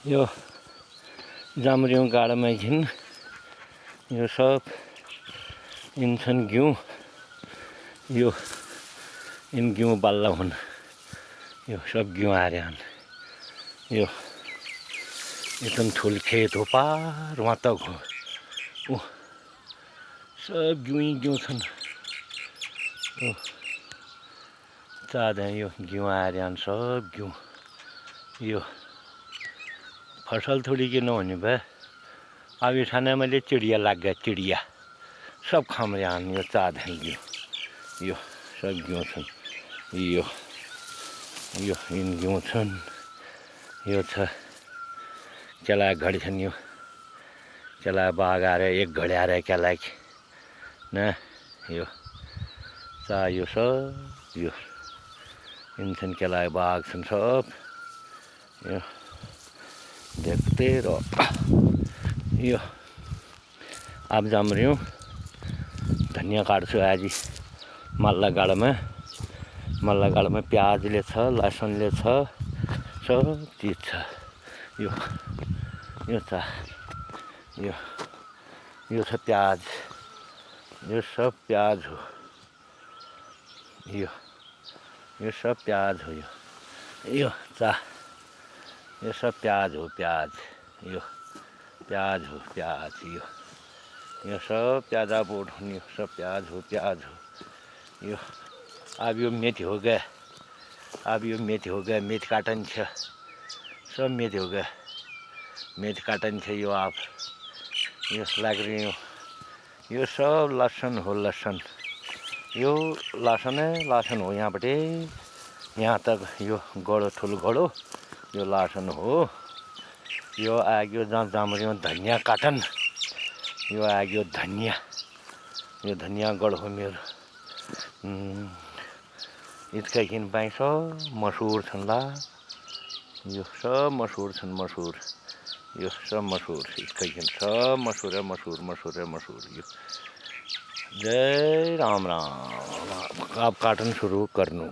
यो जाम्रियौँ गाडामा एकछिन यो सब इन्छन् घिउ यो इन घिउ बल्ल हुन् यो सब घिउ हारे हन् यो एकदम ठुल खेत हो पार वहाँ तक हो सब घिउ छन् चाँदा यो घिउ हारे हन् सब घिउ यो फसल थोड़ी के नहुने भए अब यो ठाउँमा मैले चिडिया लाग गया चिडिया सब खम्रे हन् यो चाँदा घिउ यो सब घिउ छन् यो इन घिउ छन् यो छ चला घडी छन् यो चला बाघ आएर एक घडी आएर केला न यो चा यो सब यो इन छन् केला बाघ छन् सब यो देखते रहो यो अब जाम्रियौँ धनिया काट्छु आज मल्ला गाडामा प्याजले छ लसुनले छ सब चिज छ यो छ यो छ प्याज यो सब प्याज हो यो सब प्याज हो यो चा यो सब प्याज हो प्याज यो प्याज हो प्याज यो सब प्याजा बोट हुने यो सब प्याज हो यो अब यो मेथी हो गया मेथी काटन छ सब मेथी हो गया मेथी काटन छ यो आप यो लाग रही यो सब लसन हो लसन यो लसन हो यहाँपट्टि यहाँ तक यो गडो ठुलो गडो यो लसन हो यो आग्यो जहाँ जाम्रियो धनिया काटन यो आग्यो धनिया यो धनिया गड हो मेरो इतकैखिन बाई सब मसुर छन् ला यो सब मसुर छन् यो सब मसुर इतकैखिन सब मसुर यो जय राम अब काटन सुरु गर्नु